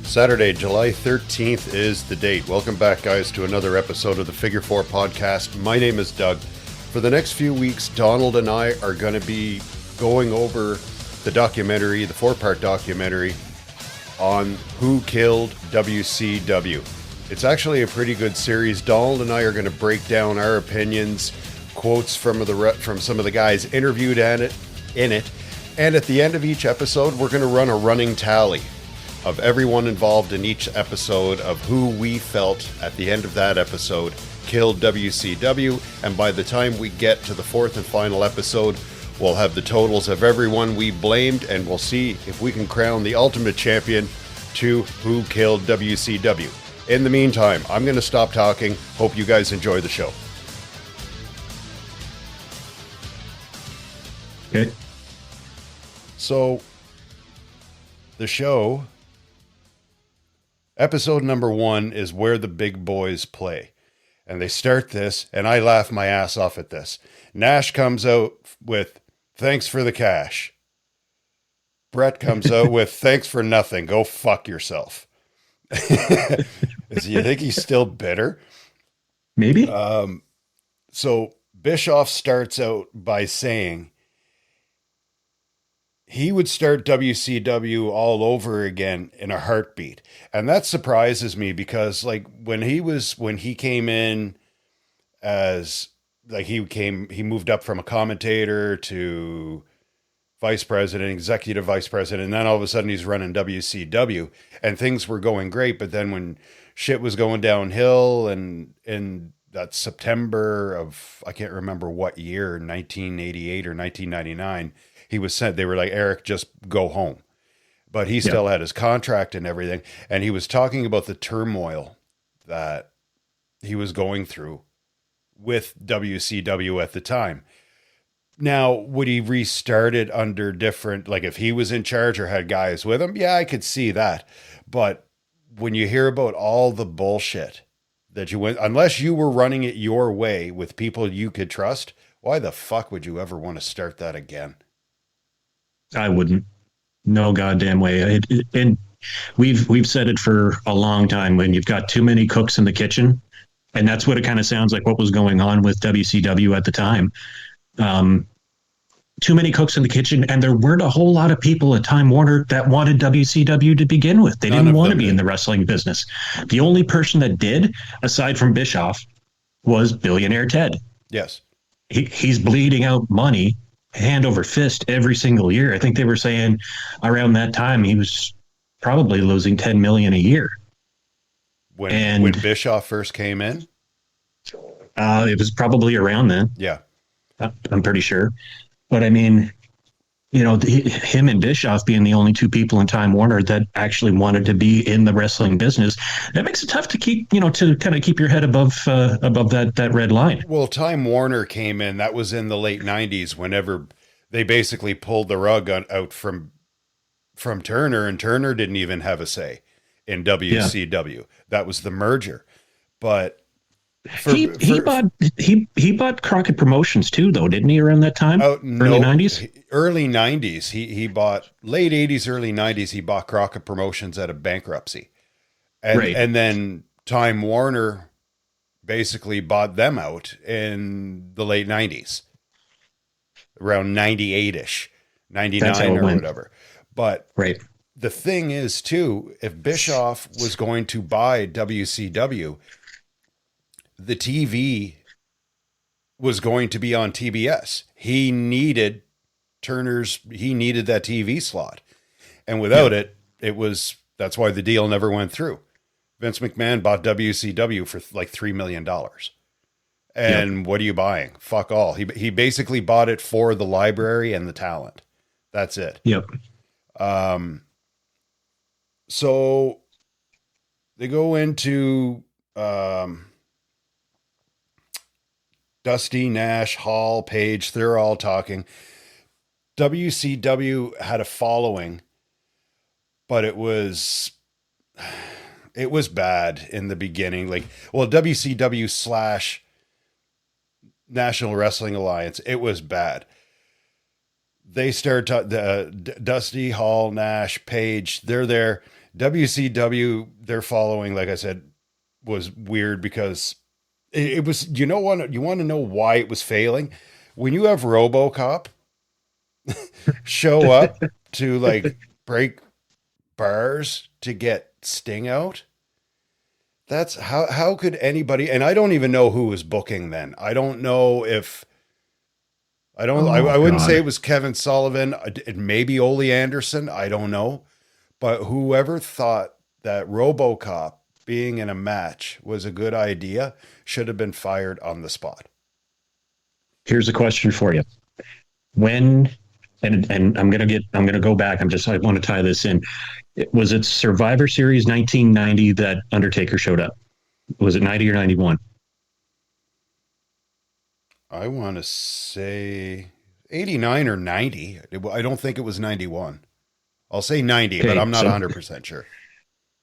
Saturday, July 13th is the date. Welcome back, guys, to another episode of the Figure Four Podcast. My name is Doug. For the next few weeks, Donald and I are going to be going over the documentary, the four-part documentary on Who Killed WCW. It's actually a pretty good series. Donald and I are going to break down our opinions, quotes from some of the guys interviewed in it, and at the end of each episode, we're going to run a running tally of everyone involved in each episode of who we felt at the end of that episode killed WCW, and by the time we get to the fourth and final episode, we'll have the totals of everyone we blamed, and we'll see if we can crown the ultimate champion to Who Killed WCW. In the meantime, I'm going to stop talking. Hope you guys enjoy the show. Okay. So, the show, episode number 1 is Where the Big Boys Play. And they start this, and I laugh my ass off at this. Nash comes out with, "Thanks for the cash." Brett comes out with, "Thanks for nothing. Go fuck yourself." You think he's still bitter? Maybe. So Bischoff starts out by saying he would start WCW all over again in a heartbeat. And that surprises me because like when he came in as like he moved up from a commentator to vice president, executive vice president, and then all of a sudden he's running WCW and things were going great. But then when shit was going downhill and in that September of, I can't remember what year, 1988 or 1999, he was sent, they were like, "Eric, just go home." But he still had his contract and everything. And he was talking about the turmoil that he was going through with WCW at the time. Now, would he restart it under different, like if he was in charge or had guys with him? Yeah, I could see that. But when you hear about all the bullshit that you went, unless you were running it your way with people you could trust, why the fuck would you ever want to start that again? I wouldn't. No goddamn way. And we've said it for a long time. When you've got too many cooks in the kitchen, and that's what it kind of sounds like. What was going on with WCW at the time? Too many cooks in the kitchen, and there weren't a whole lot of people at Time Warner that wanted WCW to begin with. They didn't want to be in the wrestling business. The only person that did, aside from Bischoff, was billionaire Ted. Yes, he's bleeding out money hand over fist every single year. I think they were saying around that time he was probably losing $10 million a year. When Bischoff first came in, it was probably around then. Yeah, I'm pretty sure. But I mean, you know, him and Bischoff being the only two people in Time Warner that actually wanted to be in the wrestling business, that makes it tough to keep, you know, to kind of keep your head above that red line. Well, Time Warner came in, that was in the late 90s, whenever they basically pulled the rug out from Turner, and Turner didn't even have a say in WCW. Yeah. That was the merger. But he bought Crockett Promotions too, though, didn't he? Around that time, early 90s. Early 90s, he bought, late 80s, early 90s. He bought Crockett Promotions out of bankruptcy, and then Time Warner basically bought them out in the late 90s, around 98ish, 99 or whatever. But the thing is too, if Bischoff was going to buy WCW, the TV was going to be on TBS. He needed that TV slot. And without that's why the deal never went through. Vince McMahon bought WCW for like $3 million. And what are you buying? Fuck all. He basically bought it for the library and the talent. That's it. Yep. So they go into, Dusty, Nash, Hall, Page, they're all talking. WCW had a following, but it was bad in the beginning. Like, well, WCW / National Wrestling Alliance, it was bad. They start Dusty, Hall, Nash, Page, they're there. WCW, their following, like I said, was weird because it was, what, you want to know why it was failing? When you have RoboCop show up to like break bars to get Sting out, that's how could anybody, and I don't even know who was booking then. I don't know if I wouldn't say God. it was Kevin Sullivan. It may be Ole Anderson. I don't know. But whoever thought that RoboCop being in a match was a good idea should have been fired on the spot. Here's a question for you. When and I'm gonna go back. I want to tie this in. Was it Survivor Series 1990 that Undertaker showed up? Was it 90 or 91? I want to say 89 or 90. I don't think it was 91. I'll say 90, but Okay, I'm not 100% sure.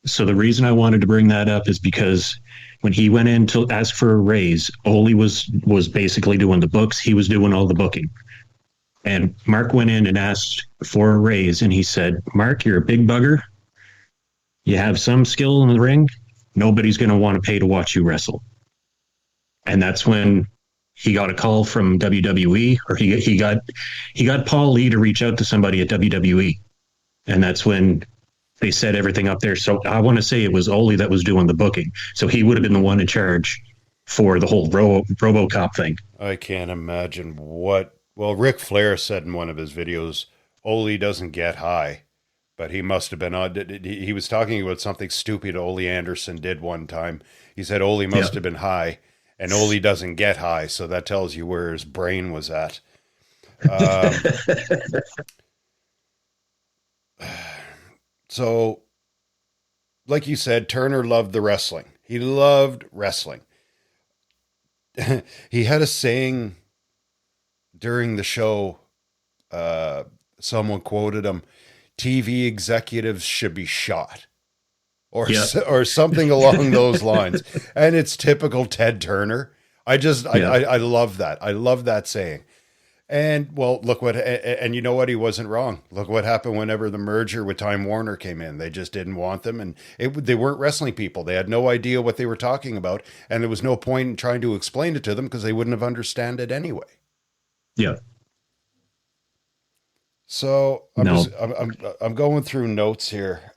so the reason I wanted to bring that up is because when he went in to ask for a raise, Ole was basically doing the books. He was doing all the booking. And Mark went in and asked for a raise, and he said, "Mark, you're a big bugger. You have some skill in the ring. Nobody's going to want to pay to watch you wrestle." And that's when he got a call from WWE, or he got Paul Lee to reach out to somebody at WWE, and that's when they set everything up there. So I want to say it was Ole that was doing the booking, so he would have been the one in charge for the whole RoboCop thing. I can't imagine what. Well, Ric Flair said in one of his videos, Ole doesn't get high, but he must have been on. He was talking about something stupid Ole Anderson did one time. He said Ole must have been high, and Ole doesn't get high, so that tells you where his brain was at. So, like you said, Turner loved the wrestling. He loved wrestling. He had a saying during the show. Someone quoted him, "TV executives should be shot," or or something along those lines. And it's typical Ted Turner. I love that. I love that saying. And well, look what, and you know what? He wasn't wrong. Look what happened whenever the merger with Time Warner came in. They just didn't want them. And they weren't wrestling people. They had no idea what they were talking about. And there was no point in trying to explain it to them because they wouldn't have understood it anyway. Yeah. So I'm going through notes here.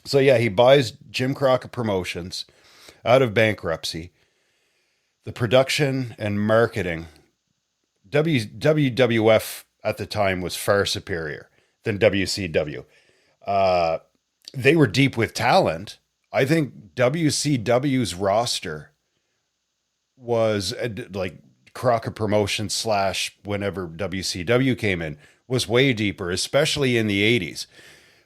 So yeah, he buys Jim Crockett Promotions out of bankruptcy. The production and marketing, WWF at the time was far superior than WCW. They were deep with talent. I think WCW's roster was like Crockett Promotions / whenever WCW came in was way deeper, especially in the 80s.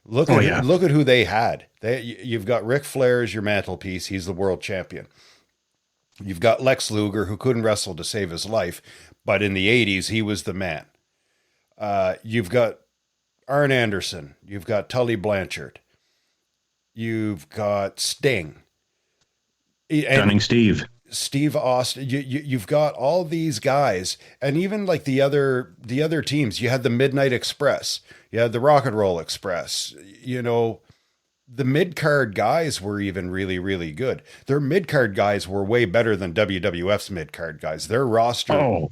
Look at who they had. You've got Ric Flair as your mantelpiece. He's the world champion. You've got Lex Luger, who couldn't wrestle to save his life, but in the 80s, he was the man. You've got Arn Anderson. You've got Tully Blanchard. You've got Sting. Stunning Steve. Steve Austin. You've got all these guys, and even like the other teams. You had the Midnight Express. You had the Rock and Roll Express. You know, the mid-card guys were even really, really good. Their mid-card guys were way better than WWF's mid-card guys. Their roster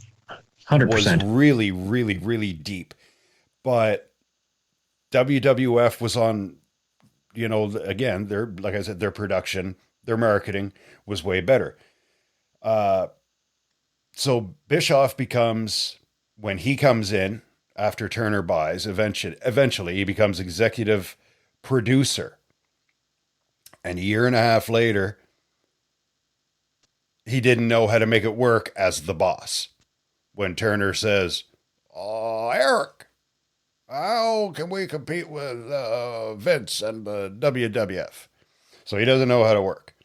100%. was really, really, really deep. But WWF was on, again, like I said, their production, their marketing was way better. So Bischoff becomes, when he comes in after Turner buys, eventually he becomes executive producer. And a year and a half later, he didn't know how to make it work as the boss. When Turner says, "Oh, Eric, how can we compete with Vince and the WWF?" So he doesn't know how to work.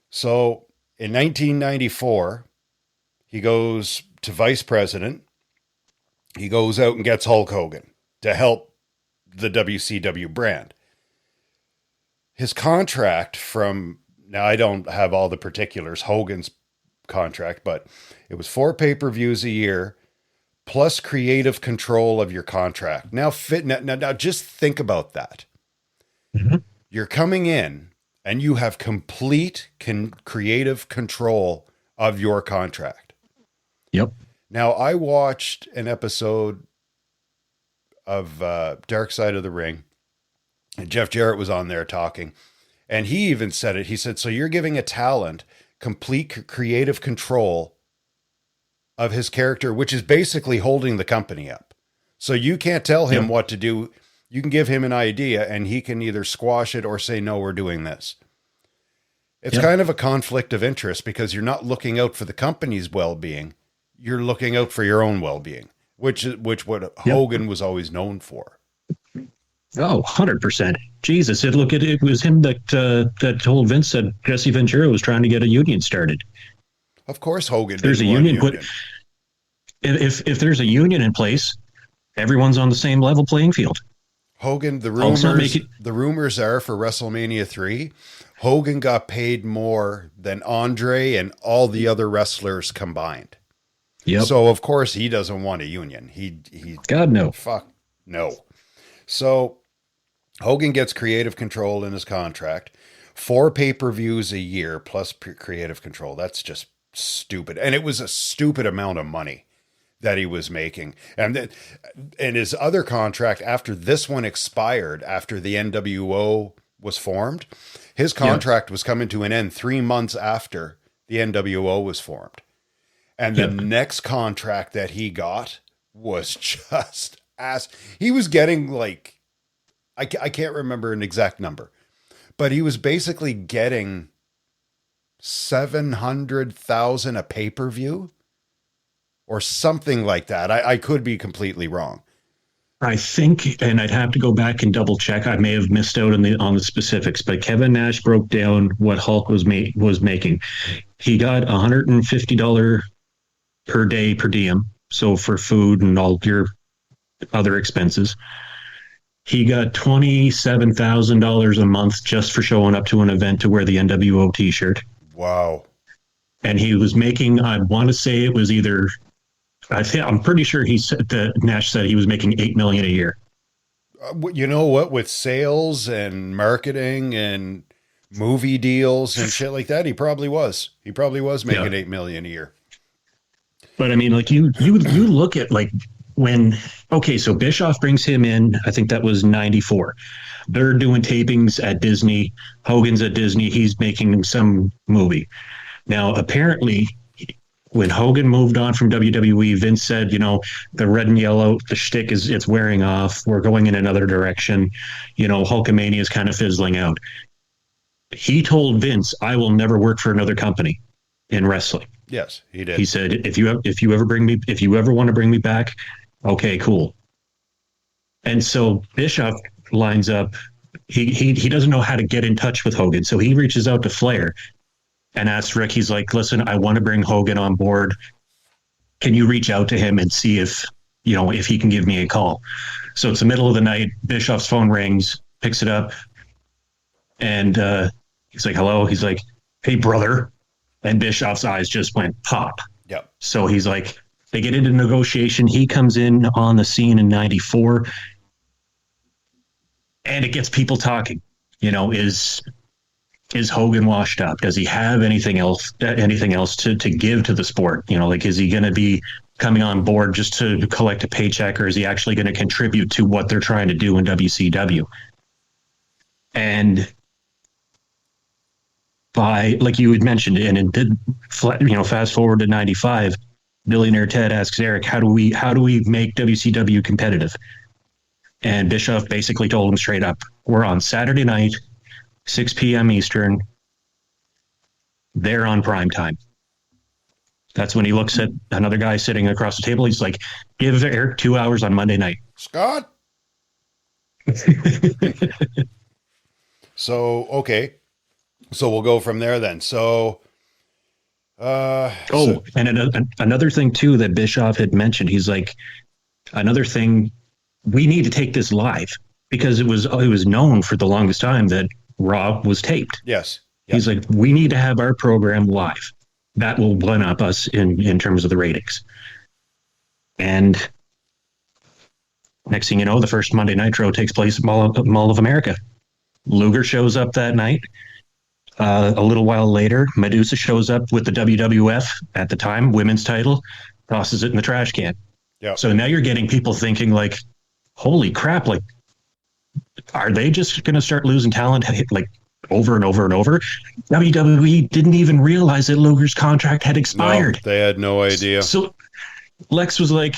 So in 1994, he goes to vice president. He goes out and gets Hulk Hogan to help the WCW brand. His contract now I don't have all the particulars, Hogan's contract, but it was 4 pay-per-views a year plus creative control of your contract. Now just think about that. Mhm. You're coming in and you have complete creative control of your contract. Yep. Now, I watched an episode of Dark Side of the Ring, and Jeff Jarrett was on there talking, and he even said it. He said, so you're giving a talent complete creative control of his character, which is basically holding the company up. So you can't tell him what to do. You can give him an idea and he can either squash it or say, no, we're doing this. It's kind of a conflict of interest because you're not looking out for the company's well-being. You're looking out for your own well-being, which what Hogan was always known for. Oh, 100%. Jesus, it was him that told Vince that Jesse Ventura was trying to get a union started. Of course, Hogan. There's a union. If there's a union in place, everyone's on the same level playing field. Hogan, the rumors are for WrestleMania 3, Hogan got paid more than Andre and all the other wrestlers combined. Yep. So of course he doesn't want a union. He God no. Fuck no. So Hogan gets creative control in his contract. 4 pay-per-views a year plus creative control. That's just stupid. And it was a stupid amount of money that he was making. And his other contract, after this one expired, after the NWO was formed, his contract was coming to an end 3 months after the NWO was formed. And the next contract that he got was just ass. He was getting like, I can't remember an exact number, but he was basically getting 700,000 a pay-per-view or something like that. I could be completely wrong. I think, and I'd have to go back and double check. I may have missed out on the specifics, but Kevin Nash broke down what Hulk was making. He got $150 per day per diem, so for food and all your other expenses. He got $27,000 a month just for showing up to an event to wear the NWO T-shirt. Wow! And he was making, I want to say it was either, I'm pretty sure he said that Nash said he was making $8 million a year. You know what? With sales and marketing and movie deals and shit like that, he probably was. He probably was making $8 million a year. But I mean, like you look at like when, okay, so Bischoff brings him in, I think that was 94. They're doing tapings at Disney. Hogan's at Disney. He's making some movie. Now, apparently, when Hogan moved on from WWE, Vince said, the red and yellow, the shtick it's wearing off. We're going in another direction. Hulkamania is kind of fizzling out. He told Vince, I will never work for another company in wrestling. Yes, he did. He said, if you ever want to bring me back, okay, cool. And so Bischoff lines up. He doesn't know how to get in touch with Hogan, so he reaches out to Flair and asks Rick. He's like, "Listen, I want to bring Hogan on board. Can you reach out to him and see if he can give me a call?" So it's the middle of the night. Bischoff's phone rings, picks it up, and he's like, "Hello." He's like, "Hey, brother." And Bischoff's eyes just went pop. Yep. So he's like, they get into negotiation. He comes in on the scene in 94. And it gets people talking. Is Hogan washed up? Does he have anything else to give to the sport? Is he going to be coming on board just to collect a paycheck, or is he actually going to contribute to what they're trying to do in WCW? And by, like you had mentioned, and it did, fast forward to 95, Billionaire Ted asks Eric, how do we make WCW competitive? And Bischoff basically told him straight up, we're on Saturday night, 6 p.m. Eastern. They're on prime time. That's when he looks at another guy sitting across the table. He's like, give Eric 2 hours on Monday night. Scott. So, okay. So we'll go from there then. So, and another thing too that Bischoff had mentioned, he's like, another thing, we need to take this live, because it was known for the longest time that Raw was taped. Yes. Yep. He's like, we need to have our program live. That will one up us in terms of the ratings. And next thing you know, the first Monday Nitro takes place at Mall of America. Luger shows up that night. A little while later, Medusa shows up with the WWF at the time women's title, tosses it in the trash can. Yeah. So now you're getting people thinking like, "Holy crap! Like, are they just going to start losing talent like over and over and over?" WWE didn't even realize that Luger's contract had expired. No, they had no idea. So Lex was like,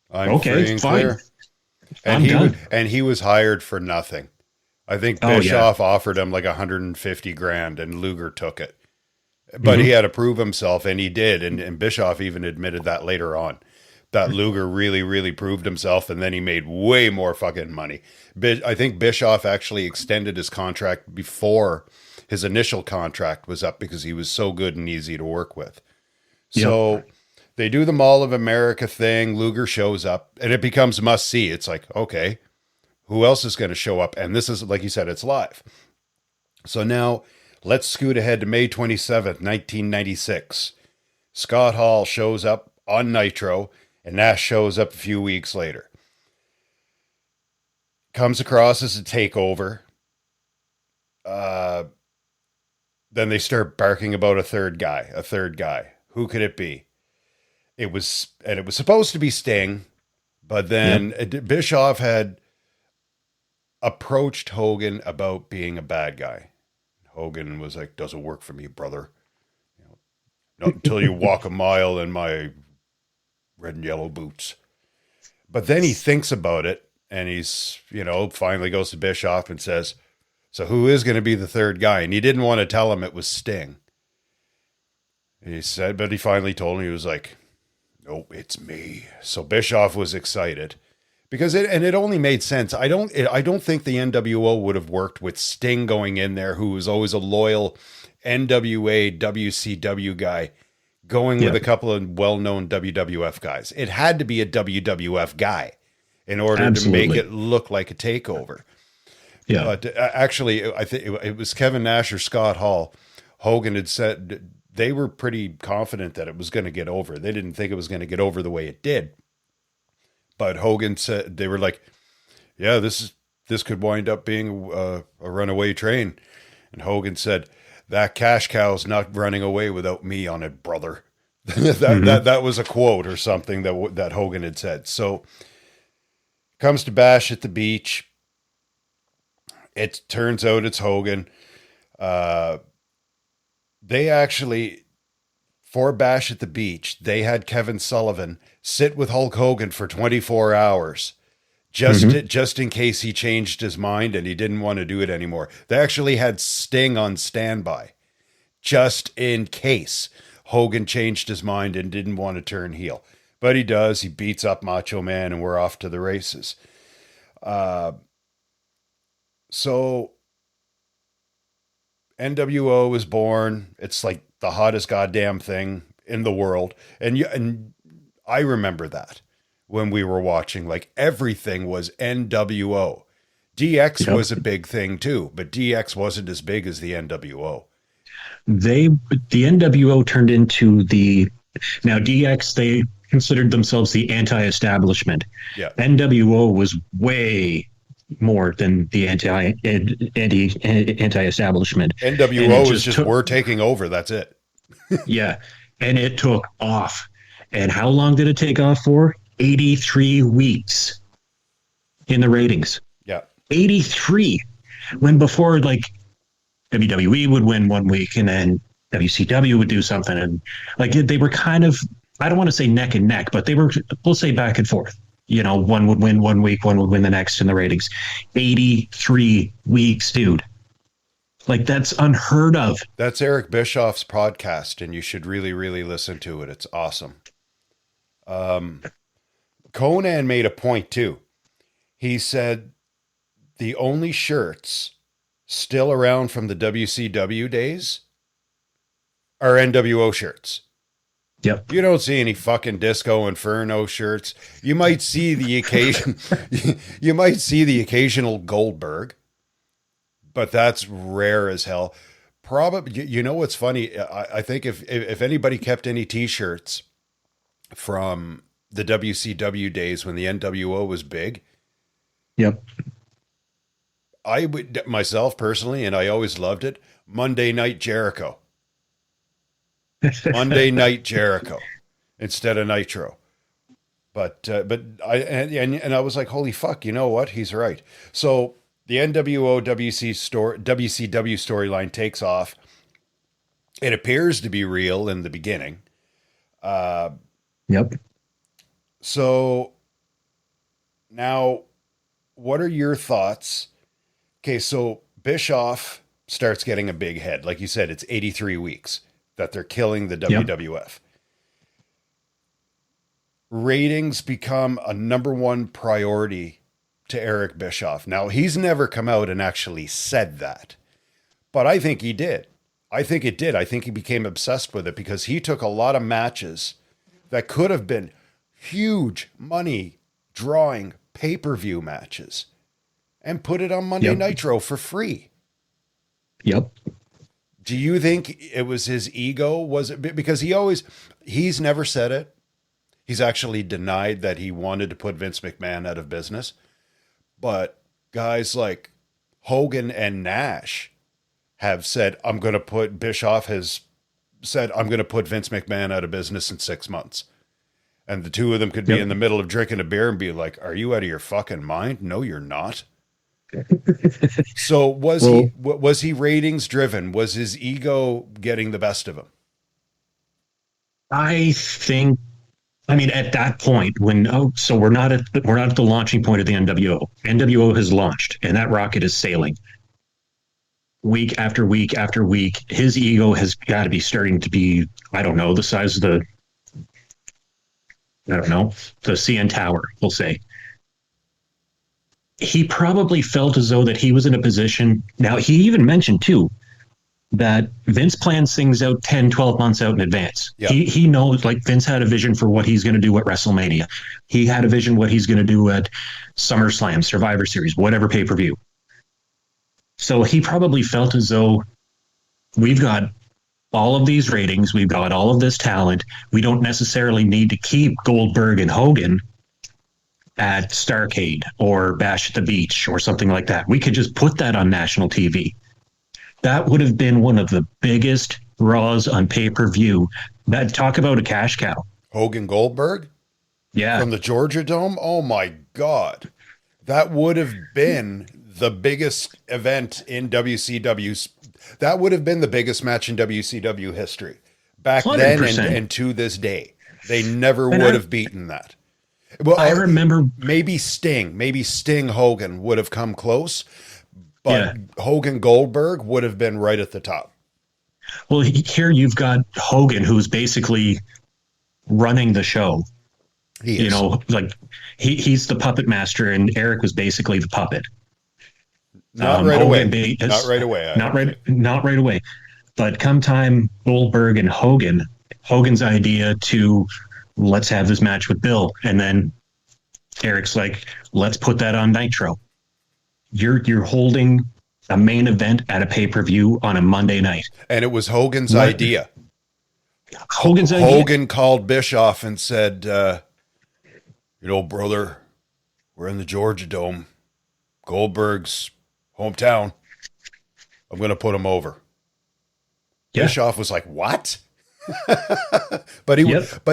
I'm okay, free and fine. clear. And he was hired for nothing. I think Bischoff offered him like 150 grand and Luger took it. But he had to prove himself, and he did. And Bischoff even admitted that later on, that Luger really, really proved himself, and then he made way more fucking money. I think Bischoff actually extended his contract before his initial contract was up because he was so good and easy to work with. So they do the Mall of America thing. Luger shows up, and it becomes must see. It's like, okay, who else is going to show up? And this is, like you said, it's live. So now let's scoot ahead to May 27th, 1996. Scott Hall shows up on Nitro, and Nash shows up a few weeks later. Comes across as a takeover. Then they start barking about a third guy. Who could it be? It was supposed to be Sting, but then Bischoff had approached Hogan about being a bad guy. Hogan was like, "Doesn't work for me, brother. Not until you walk a mile in my red and yellow boots." But then he thinks about it, and he's, finally goes to Bischoff and says, "So who is going to be the third guy?" And he didn't want to tell him it was Sting. He said, but he finally told him. He was like, "Nope, it's me." So Bischoff was excited because it only made sense. I don't think the NWO would have worked with Sting going in there, who was always a loyal NWA WCW guy, going with a couple of well-known WWF guys. It had to be a WWF guy in order to make it look like a takeover. Yeah. But actually, I think it was Kevin Nash or Scott Hall. Hogan had said they were pretty confident that it was going to get over. They didn't think it was going to get over the way it did. But Hogan said, they were like, "Yeah, this could wind up being a runaway train." And Hogan said, "That cash cow's not running away without me on it, brother." that was a quote or something that Hogan had said. So comes to Bash at the Beach. It turns out it's Hogan. They actually, for Bash at the Beach, they had Kevin Sullivan sit with Hulk Hogan for 24 hours just in case he changed his mind and he didn't want to do it anymore. They actually had Sting on standby just in case Hogan changed his mind and didn't want to turn heel. But he does. He beats up Macho Man, and we're off to the races. So NWO was born. It's like the hottest goddamn thing in the world. And I remember that when we were watching, like everything was NWO. DX was a big thing too, but DX wasn't as big as the NWO. The NWO turned into now DX, they considered themselves the anti-establishment. Yeah. NWO was way more than the anti-establishment. NWO was just we're taking over. That's it. Yeah. And it took off. And how long did it take off for? 83 weeks in the ratings. Yeah. 83. When before, like, WWE would win one week and then WCW would do something. And like they were kind of, I don't want to say neck and neck, but they were, we'll say back and forth. One would win one week, one would win the next in the ratings. 83 weeks, dude. Like, that's unheard of. That's Eric Bischoff's podcast, and you should really, really listen to it. It's awesome. Conan made a point, too. He said the only shirts still around from the WCW days are NWO shirts. Yep. You don't see any fucking Disco Inferno shirts. You might see the occasional Goldberg, but that's rare as hell. Probably, you know what's funny? I think if anybody kept any T-shirts from the WCW days when the NWO was big, yep, I would myself personally, and I always loved it, Monday Night Jericho. Monday Night Jericho instead of Nitro. But I was like, holy fuck, you know what? He's right. So the NWO WCW storyline takes off. It appears to be real in the beginning. Yep. So now, what are your thoughts? Okay, so Bischoff starts getting a big head. Like you said, it's 83 weeks that they're killing the WWF. Yep. Ratings become a number one priority to Eric Bischoff. Now, he's never come out and actually said that, but I think he did. I think it did. I think he became obsessed with it because he took a lot of matches that could have been huge money drawing pay-per-view matches and put it on Monday Nitro for free. Yep. Do you think it was his ego? Was it because he's never said it. He's actually denied that he wanted to put Vince McMahon out of business. But guys like Hogan and Nash have said, Bischoff has said, I'm going to put Vince McMahon out of business in 6 months. And the two of them could be in the middle of drinking a beer and be like, are you out of your fucking mind? No, you're not. So was he ratings driven? Was his ego getting the best of him? I mean, at that point, so we're not at the launching point of the NWO. NWO has launched, and that rocket is sailing. Week after week after week, his ego has got to be starting to be, I don't know, the size of the CN Tower, we'll say. He probably felt as though that he was in a position. Now, he even mentioned, too, that Vince plans things out 10, 12 months out in advance. Yep. He knows, like, Vince had a vision for what he's going to do at WrestleMania. He had a vision what he's going to do at SummerSlam, Survivor Series, whatever pay-per-view. So he probably felt as though we've got all of these ratings, we've got all of this talent. We don't necessarily need to keep Goldberg and Hogan at Starrcade or Bash at the Beach or something like that. We could just put that on national TV. That would have been one of the biggest Raws on pay-per-view. That talk about a cash cow. Hogan Goldberg? Yeah. From the Georgia Dome? Oh my God. That would have been the biggest event in WCW. That would have been the biggest match in WCW history. Back 100%. Then and to this day. They never would have beaten that. Well, I remember maybe Sting Hogan would have come close. But Hogan Goldberg would have been right at the top. Well, here you've got Hogan, who's basically running the show. He is. You know, like he's the puppet master, and Eric was basically the puppet. Not right away. Not right away. Not right away. But come time, Goldberg and Hogan's idea to let's have this match with Bill, and then Eric's like, let's put that on Nitro. You're holding a main event at a pay-per-view on a Monday night. And it was Hogan's idea. Hogan called Bischoff and said, brother, we're in the Georgia Dome. Goldberg's hometown. I'm going to put him over. Yeah. Bischoff was like, what? But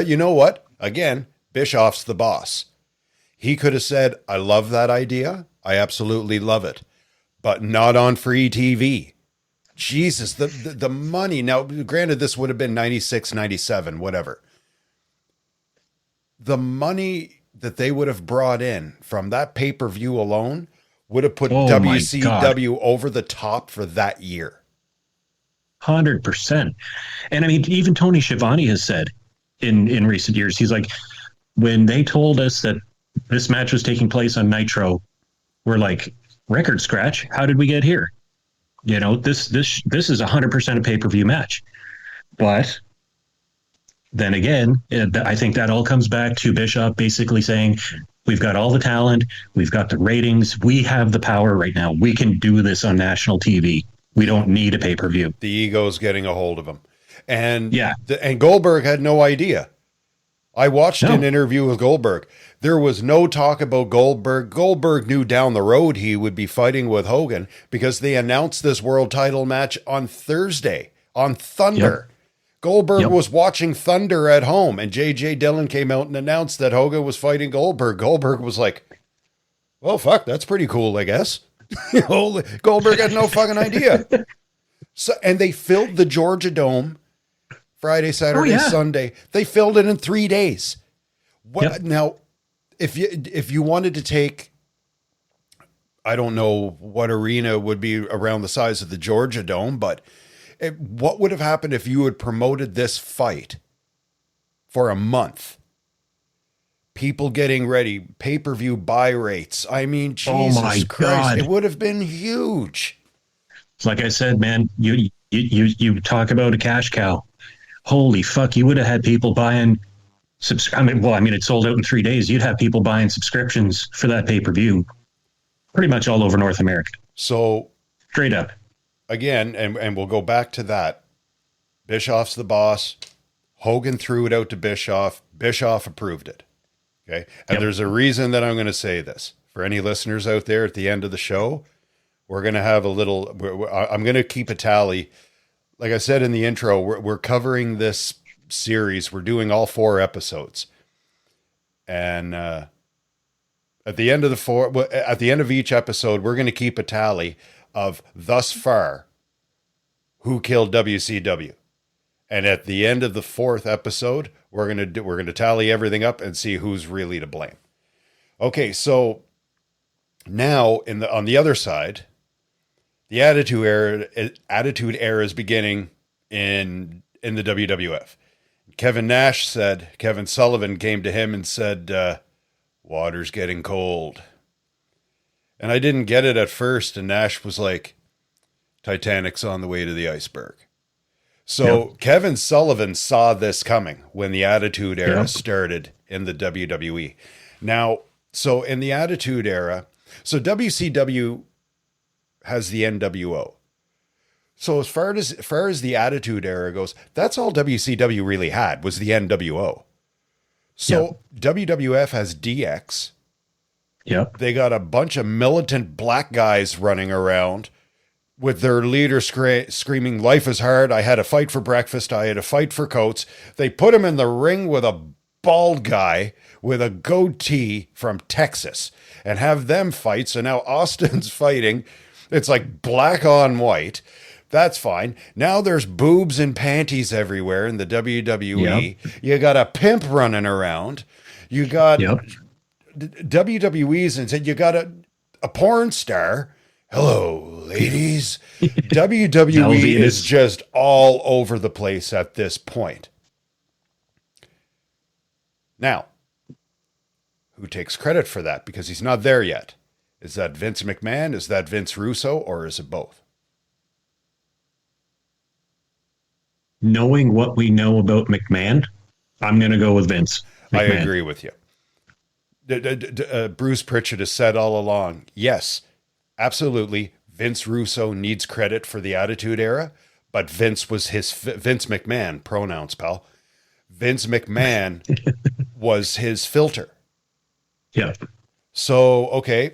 you know what? Again, Bischoff's the boss. He could have said, I love that idea. I absolutely love it, but not on free TV. Jesus, the money. Now, granted, this would have been 96, 97, whatever. The money that they would have brought in from that pay-per-view alone would have put WCW over the top for that year. 100%. And I mean, even Tony Schiavone has said in recent years, he's like, when they told us that this match was taking place on Nitro, we're like, record scratch. How did we get here? You know, this is 100% a pay-per-view match. But then again, I think that all comes back to Bischoff basically saying, we've got all the talent, we've got the ratings, we have the power right now. We can do this on national TV. We don't need a pay-per-view. The ego's getting a hold of him. And and Goldberg had no idea. I watched No. an interview with Goldberg. There was no talk about Goldberg. Goldberg knew down the road he would be fighting with Hogan because they announced this world title match on Thursday on Thunder. Yep. Goldberg Yep. was watching Thunder at home, and J.J. Dillon came out and announced that Hogan was fighting Goldberg. Goldberg was like, well, fuck, that's pretty cool, I guess. Goldberg had no fucking idea. So, and they filled the Georgia Dome Friday, Saturday, Sunday. They filled it in 3 days. What now? If you wanted to take, I don't know what arena would be around the size of the Georgia Dome, but what would have happened if you had promoted this fight for a month? People getting ready, pay-per-view buy rates. I mean, Jesus Christ, God. it would have been huge. Like I said, man, you talk about a cash cow. Holy fuck, you would have had people buying. It sold out in 3 days. You'd have people buying subscriptions for that pay-per-view pretty much all over North America. So, straight up. Again, and we'll go back to that. Bischoff's the boss. Hogan threw it out to Bischoff. Bischoff approved it. Okay. And there's a reason that I'm going to say this. For any listeners out there at the end of the show, we're going to have I'm going to keep a tally. Like I said in the intro, we're covering this series. We're doing all 4 episodes. And at the end of each episode, we're going to keep a tally of thus far who killed WCW. And at the end of the 4th episode, we're going to tally everything up and see who's really to blame. Okay, so now on the other side, the Attitude Era is beginning in the WWF. Kevin Sullivan came to him and said, water's getting cold. And I didn't get it at first, and Nash was like, Titanic's on the way to the iceberg. So Kevin Sullivan saw this coming when the Attitude Era started in the WWE. Now, so in the Attitude Era, so WCW has the NWO. So as far as the Attitude Era goes, that's all WCW really had was the NWO. So WWF has DX. Yep. They got a bunch of militant black guys running around with their leader screaming, life is hard. I had a fight for breakfast. I had a fight for coats. They put him in the ring with a bald guy with a goatee from Texas and have them fight. So now Austin's fighting. It's like black on white. That's fine. Now there's boobs and panties everywhere in the WWE. Yep. You got a pimp running around. You got WWE's and said you got a porn star. Hello, ladies. WWE is just all over the place at this point. Now, who takes credit for that? Because he's not there yet. Is that Vince McMahon? Is that Vince Russo? Or is it both? Knowing what we know about McMahon, I'm going to go with Vince McMahon. I agree with you. Bruce Pritchard has said all along, yes, absolutely, Vince Russo needs credit for the Attitude Era, but Vince McMahon, pronouns, pal. Vince McMahon was his filter. Yeah. So, okay,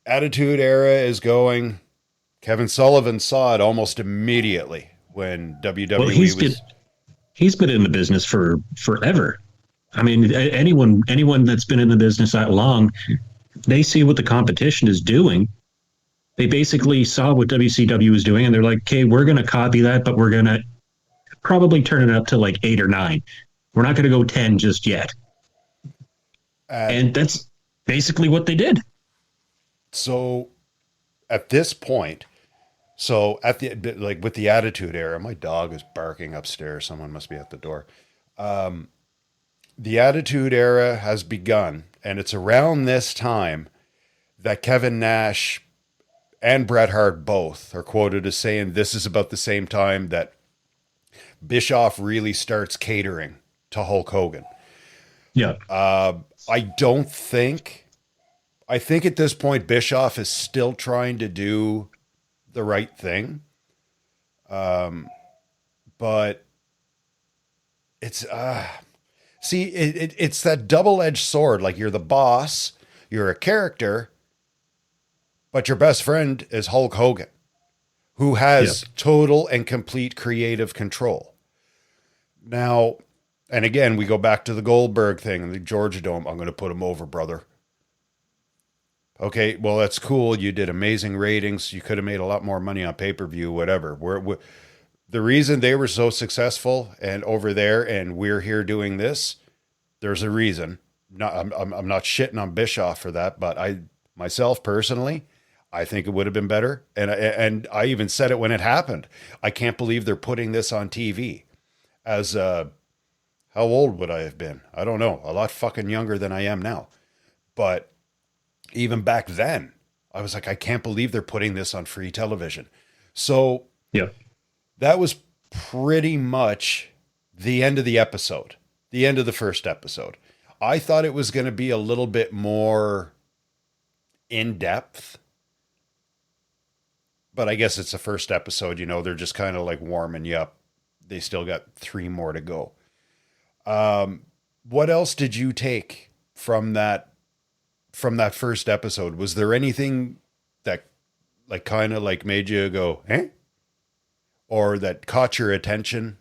Attitude Era is going. Kevin Sullivan saw it almost immediately when WWE he's been in the business for forever. I mean, anyone that's been in the business that long, they see what the competition is doing. They basically saw what WCW was doing, and they're like, okay, we're going to copy that, but we're going to probably turn it up to like 8 or 9. We're not going to go 10 just yet. And that's basically what they did. So at this point, with the Attitude Era, my dog is barking upstairs. Someone must be at the door. The Attitude Era has begun, and it's around this time that Kevin Nash and Bret Hart both are quoted as saying this is about the same time that Bischoff really starts catering to Hulk Hogan. Yeah. I think at this point Bischoff is still trying to do the right thing. But it's See, it's that double-edged sword. Like, you're the boss, you're a character, but your best friend is Hulk Hogan, who has total and complete creative control. Now, and again, we go back to the Goldberg thing, the Georgia Dome. I'm going to put him over, brother. Okay, well, that's cool. You did amazing ratings. You could have made a lot more money on pay-per-view, whatever. The reason they were so successful and over there and we're here doing this, there's a reason. I'm not shitting on Bischoff for that, but myself personally, I think it would have been better. And I even said it when it happened. I can't believe they're putting this on TV. As how old would I have been? I don't know. A lot fucking younger than I am now. But even back then, I was like, I can't believe they're putting this on free television. So that was pretty much the end of the episode, the end of the first episode. I thought it was going to be a little bit more in depth, but I guess it's the first episode. You know, they're just kind of like warming you up. They still got 3 more to go. What else did you take from that first episode? Was there anything that like kind of like made you go, eh? Or that caught your attention?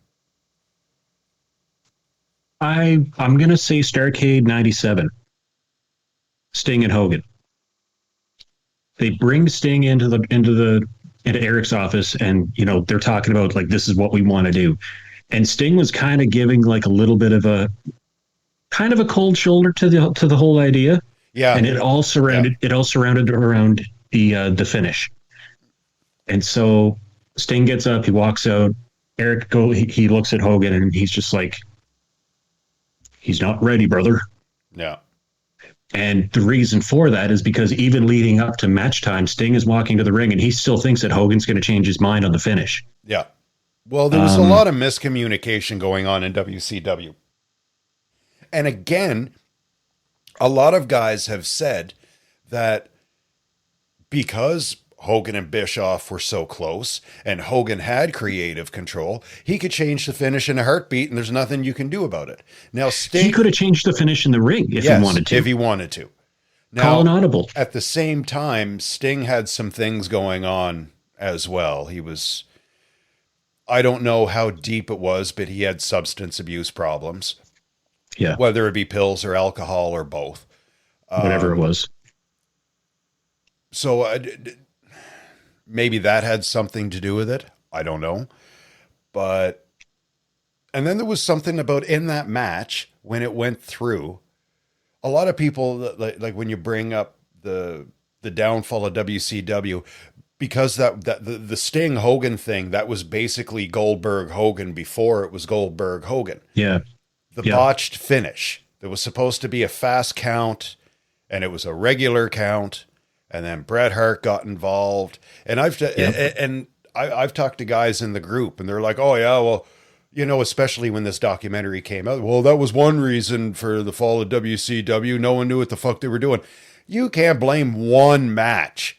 I'm going to say Starrcade 97. Sting and Hogan. They bring Sting into Eric's office, and you know they're talking about like this is what we want to do, and Sting was kind of giving like a little bit of a cold shoulder to the whole idea. Yeah, and it all surrounded around the finish, and so Sting gets up, he walks out. Eric he looks at Hogan, and he's just like, he's not ready, brother. Yeah. And the reason for that is because even leading up to match time, Sting is walking to the ring and he still thinks that Hogan's going to change his mind on the finish. Yeah. Well, there was a lot of miscommunication going on in WCW. And again, a lot of guys have said that because Hogan and Bischoff were so close and Hogan had creative control, he could change the finish in a heartbeat and there's nothing you can do about it. Now, Sting... He could have changed the finish in the ring if he wanted to. If he wanted to. Now, call an audible. At the same time, Sting had some things going on as well. He was... I don't know how deep it was, but he had substance abuse problems. Yeah. Whether it be pills or alcohol or both. Whatever it was. So... maybe that had something to do with it. I don't know. But, and then there was something about in that match when it went through, a lot of people like when you bring up the downfall of WCW, because the Sting Hogan thing, that was basically Goldberg Hogan before it was Goldberg Hogan. Yeah. The botched finish. There was supposed to be a fast count and it was a regular count. And then Bret Hart got involved, and I've talked to guys in the group, and they're like, "Oh yeah, well, you know, especially when this documentary came out, well, that was one reason for the fall of WCW. No one knew what the fuck they were doing." You can't blame one match.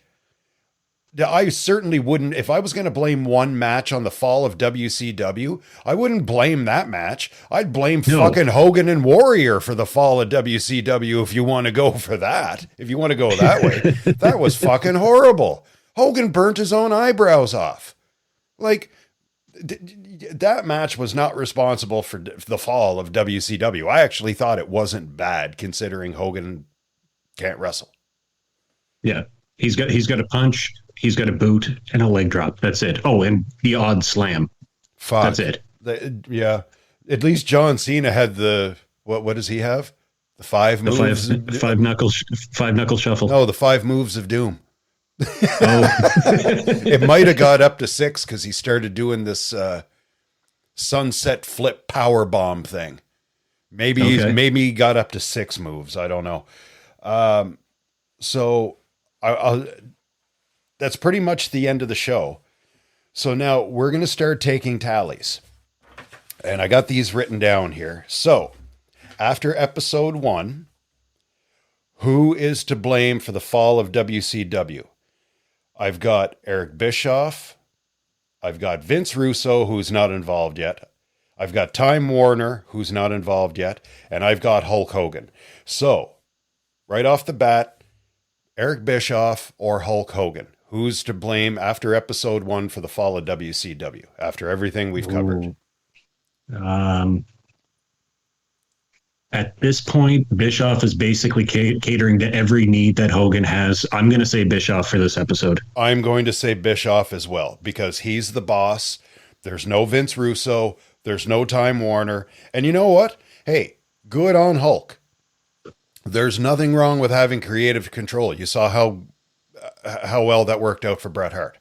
I certainly wouldn't. If I was going to blame one match on the fall of WCW, I wouldn't blame that match. I'd blame fucking Hogan and Warrior for the fall of WCW if you want to go for that. If you want to go that way. That was fucking horrible. Hogan burnt his own eyebrows off. Like, that match was not responsible for the fall of WCW. I actually thought it wasn't bad considering Hogan can't wrestle. Yeah. He's got a punch. He's got a boot and a leg drop. That's it. Oh, and the odd slam. Fuck. That's it. Yeah. At least John Cena had the, what does he have? The 5 moves? Five knuckle shuffle. No, the 5 moves of doom. Oh. It might have got up to 6 because he started doing this sunset flip power bomb thing. Maybe he got up to 6 moves. I don't know. So I'll that's pretty much the end of the show. So now we're going to start taking tallies. And I got these written down here. So after episode 1, who is to blame for the fall of WCW? I've got Eric Bischoff. I've got Vince Russo, who's not involved yet. I've got Time Warner, who's not involved yet, and I've got Hulk Hogan. So, right off the bat, Eric Bischoff or Hulk Hogan? Who's to blame after episode 1 for the fall of WCW, after everything we've covered? At this point, Bischoff is basically catering to every need that Hogan has. I'm going to say Bischoff for this episode. I'm going to say Bischoff as well, because he's the boss. There's no Vince Russo. There's no Time Warner. And you know what? Hey, good on Hulk. There's nothing wrong with having creative control. You saw how well that worked out for Bret Hart.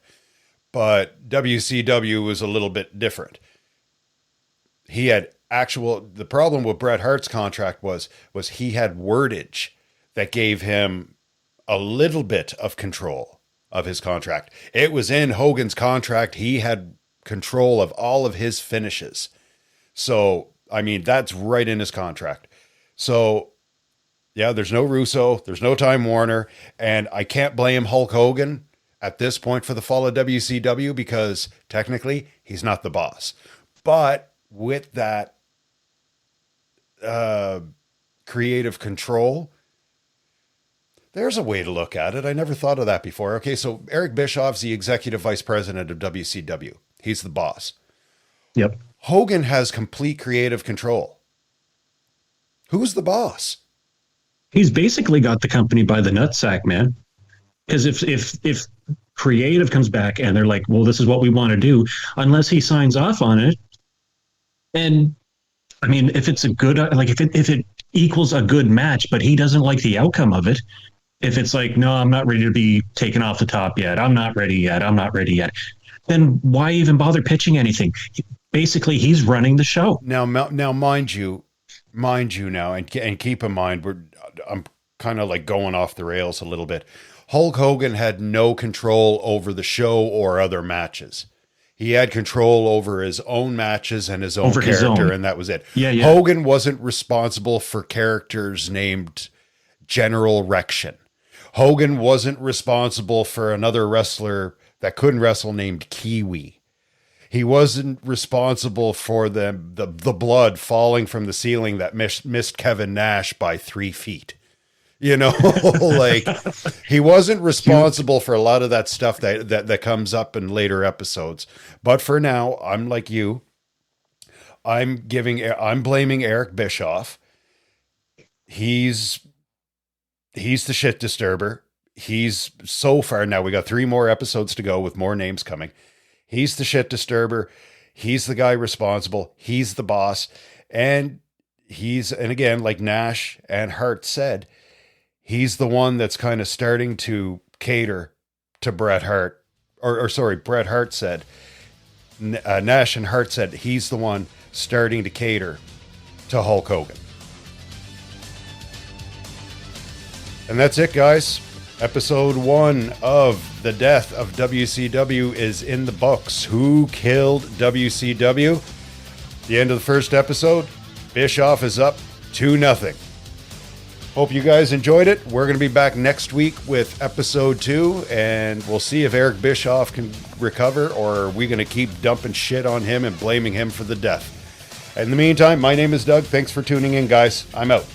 But WCW was a little bit different. He had the problem with Bret Hart's contract was he had wordage that gave him a little bit of control of his contract. It was in Hogan's contract. He had control of all of his finishes. So, I mean, that's right in his contract. So, yeah, there's no Russo, there's no Time Warner, and I can't blame Hulk Hogan at this point for the fall of WCW because technically he's not the boss. But with that creative control, there's a way to look at it. I never thought of that before. Okay, so Eric Bischoff's the executive vice president of WCW. He's the boss. Yep. Hogan has complete creative control. Who's the boss? He's basically got the company by the nutsack, man. Because if creative comes back and they're like, well, this is what we want to do, unless he signs off on it. And I mean, if it's a good, like if it equals a good match, but he doesn't like the outcome of it. If it's like, no, I'm not ready to be taken off the top yet. I'm not ready yet. Then why even bother pitching anything? Basically, he's running the show. Now, mind you now, and keep in mind, I'm kind of like going off the rails a little bit. Hulk Hogan had no control over the show or other matches. He had control over his own matches and his own character, and that was it. Yeah. Hogan wasn't responsible for characters named General Rection. Hogan wasn't responsible for another wrestler that couldn't wrestle named Kiwi. He wasn't responsible for the blood falling from the ceiling that missed Kevin Nash by 3 feet. You know, like he wasn't responsible for a lot of that stuff that comes up in later episodes. But for now, I'm like you. I'm blaming Eric Bischoff. He's the shit disturber. He's so far now. We got 3 more episodes to go with more names coming. He's the shit disturber. He's the guy responsible. He's the boss. And again, like Nash and Hart said, he's the one that's kind of starting to cater to Bret Hart. Bret Hart said, Nash and Hart said he's the one starting to cater to Hulk Hogan. And that's it, guys. Episode 1 of The Death of WCW is in the books. Who killed WCW? The end of the first episode, Bischoff is up 2-0. Hope you guys enjoyed it. We're going to be back next week with episode 2, and we'll see if Eric Bischoff can recover, or are we going to keep dumping shit on him and blaming him for the death. In the meantime, my name is Doug. Thanks for tuning in, guys. I'm out.